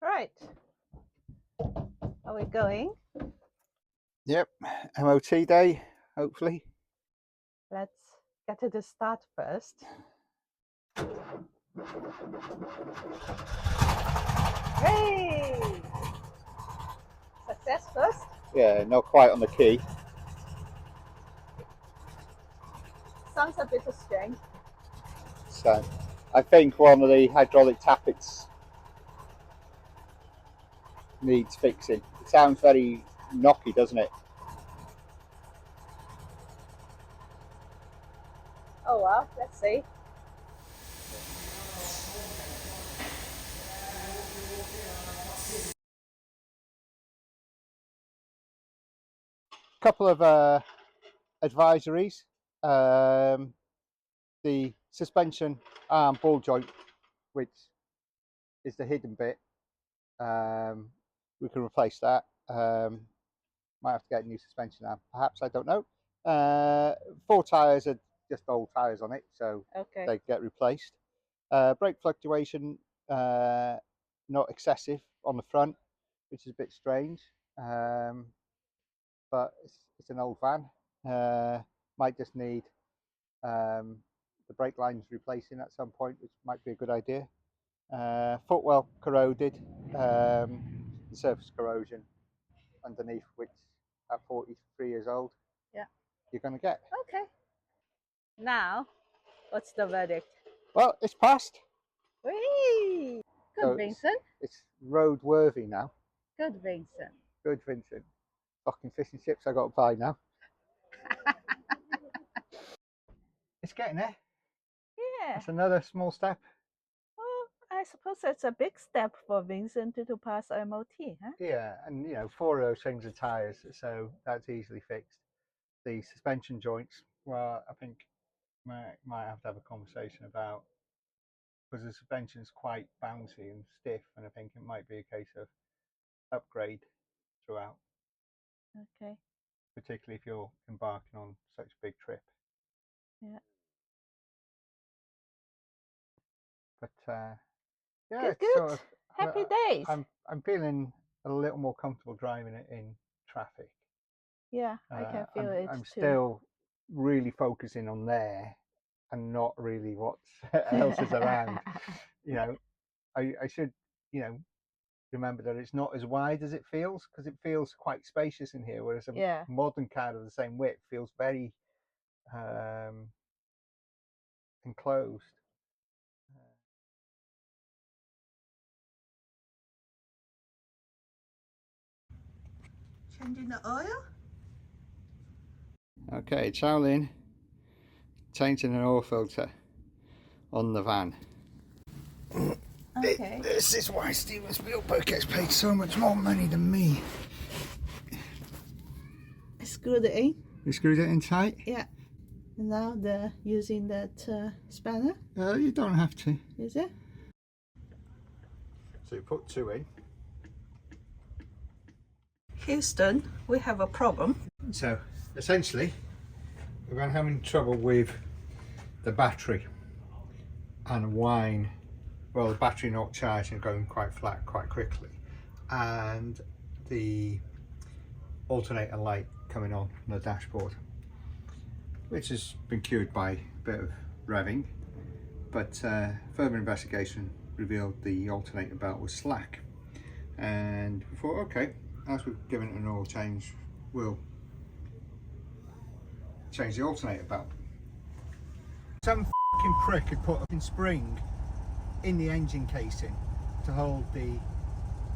Right. Are we going? Yep, MOT day, hopefully. Let's get to the start first. Hey! Success first. Yeah, not quite on the key. Sounds a bit strange. So I think one of the hydraulic tappets needs fixing. It sounds very knocky, doesn't it? Oh well, let's see. Couple of advisories. The suspension arm ball joint, which is the hidden bit, we can replace that. Might have to get a new suspension arm, perhaps, I don't know. 4 tyres are just old tyres on it, so Okay. they get replaced. Brake fluctuation, not excessive on the front, which is a bit strange, but it's an old van. Might just need the brake lines replacing at some point, which might be a good idea. Footwell corroded, the surface corrosion underneath, which at 43 years old, Yeah. you're going to get. Okay. Now, what's the verdict? Well, it's passed. Whee! Good, So Vincent. it's roadworthy now. Good, Vincent. Good, Vincent. Fucking fish and chips I got to buy now. It's getting there. Yeah. It's another small step. Well, I suppose that's a big step for Vincent to pass MOT, huh? Yeah, and 4 of those things are tyres, so that's easily fixed. The suspension joints, well, I think might have to have a conversation about, because the suspension's quite bouncy and stiff, and I think it might be a case of upgrade throughout, Okay. particularly if you're embarking on such a big trip. Yeah. But yeah, Good, it's good. sort of Happy days. I'm feeling a little more comfortable driving it in traffic. Yeah, I can feel it I'm too. still really focusing on there and not really what else is around. I should remember that it's not as wide as it feels, because it feels quite spacious in here, whereas a Yeah. modern car of the same width feels very enclosed. Changing the oil? Okay, Charlene changing an oil filter on the van. Okay. This is why Steven Spielberg gets paid so much more money than me. Screw it in. You screwed it in tight? Yeah. And now using that spanner. You don't have to. Is it? So you put 2 in. Houston, we have a problem. So essentially, we're having trouble with the battery and the battery not charging, going quite flat quite quickly, and the alternator light coming on the dashboard, which has been cured by a bit of revving, but further investigation revealed the alternator belt was slack, and we thought, okay, as we've given it an oil change, we'll change the alternator belt. Some f***ing prick had put a spring in the engine casing to hold the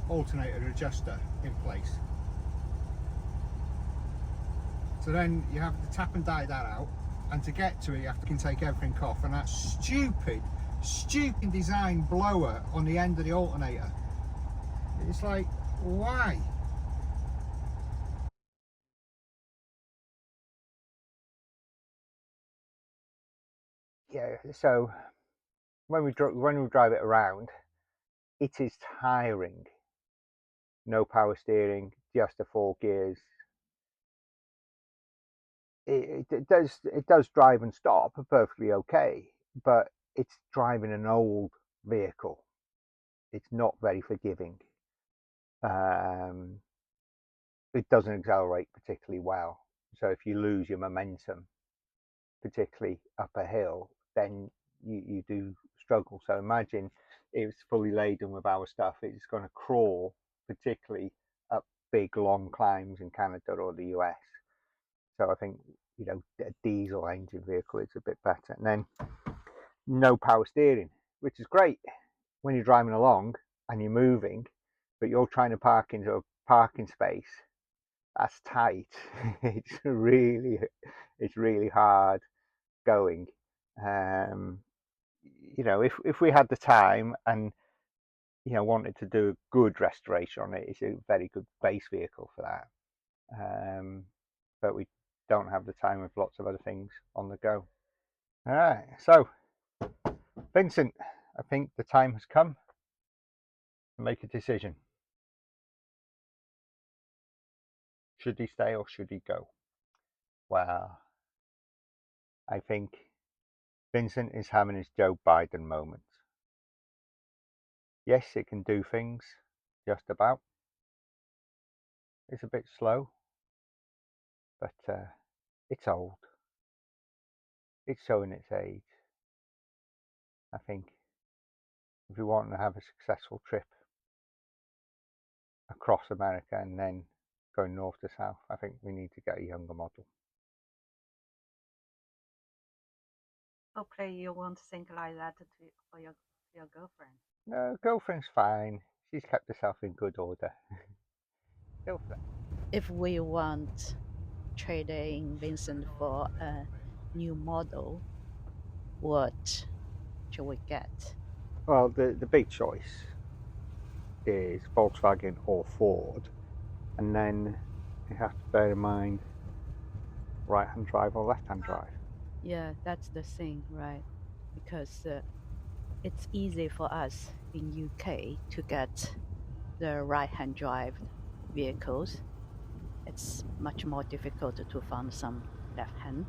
alternator adjuster in place. So then you have to tap and die that out, and to get to it you have to take everything off, and that stupid design blower on the end of the alternator, it's like, why? Yeah, so when we drive it around, it is tiring. No power steering, just the 4 gears. It does drive and stop perfectly okay, but it's driving an old vehicle. It's not very forgiving. it doesn't accelerate particularly well. So if you lose your momentum, particularly up a hill, then you do struggle. So imagine it's fully laden with our stuff, it's going to crawl, particularly up big long climbs in Canada or the US. So I think, you know, a diesel engine vehicle is a bit better. And then no power steering, which is great when you're driving along and you're moving, but you're trying to park into a parking space that's tight. It's really hard going. Um, you know, if we had the time and, you know, wanted to do a good restoration on it, it's a very good base vehicle for that. But we don't have the time with lots of other things on the go. All right, so Vincent, I think the time has come to make a decision. Should he stay or should he go? Well, I think Vincent is having his Joe Biden moment. Yes, it can do things, just about. It's a bit slow, but it's old. It's showing its age. I think if we want to have a successful trip across America and then going north to south, I think we need to get a younger model. Hopefully you won't think like that for your girlfriend. No, girlfriend's fine. She's kept herself in good order. If we want trading Vincent for a new model, what should we get? Well, the big choice is Volkswagen or Ford, and then you have to bear in mind right-hand drive or left-hand drive. Yeah, that's the thing, right? Because it's easy for us in UK to get the right-hand drive vehicles. It's much more difficult to find some left-hand.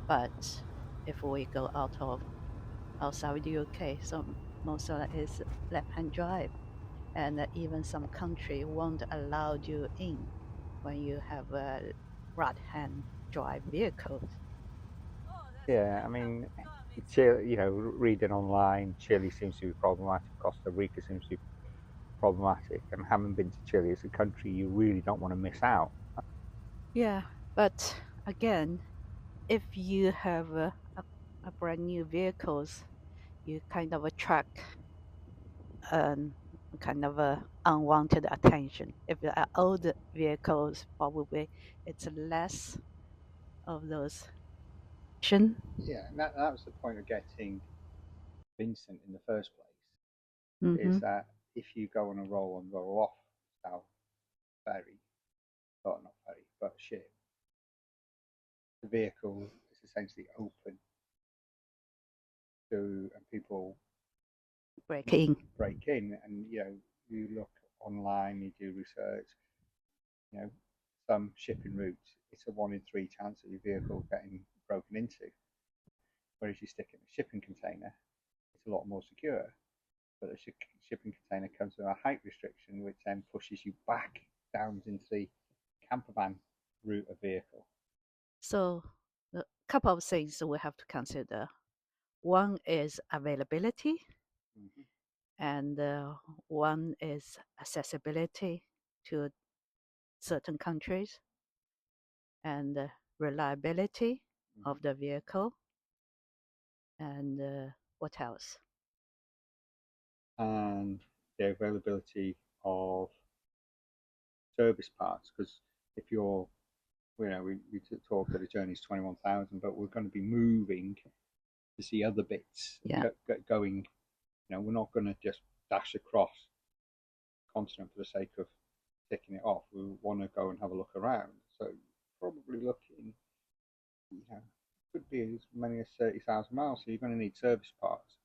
But if we go outside the UK, so most of it is left-hand drive, and even some country won't allow you in when you have a right-hand drive vehicles. Yeah, I mean, Chile, you know, reading online, Chile seems to be problematic, Costa Rica seems to be problematic, and having been to Chile as a country, you really don't want to miss out. Yeah, but again, if you have a brand new vehicles, you kind of attract kind of unwanted attention. If they are old vehicles, probably it's less of those. Yeah, and that was the point of getting Vincent in the first place, Mm-hmm. is that if you go on a roll on, roll off style ferry, or not ferry, but ship, the vehicle is essentially open to, and people Break in. break in, and you know, you look online, you do research, you know, some shipping routes, it's a 1 in 3 chance of your vehicle getting broken into. Whereas you stick it in a shipping container, it's a lot more secure. But the shipping container comes with a height restriction, which then pushes you back down into the camper van route of vehicle. So a couple of things we have to consider. One is availability, Mm-hmm. and one is accessibility to certain countries, and reliability of the vehicle, and what else? And the availability of service parts, because if you're, you know, we talked that the journey is 21,000, but we're going to be moving to see other bits. Yeah. Going, you know, we're not going to just dash across the continent for the sake of ticking it off. We want to go and have a look around. So probably looking, you know, could be as many as 30,000 miles. So you're going to need service parts.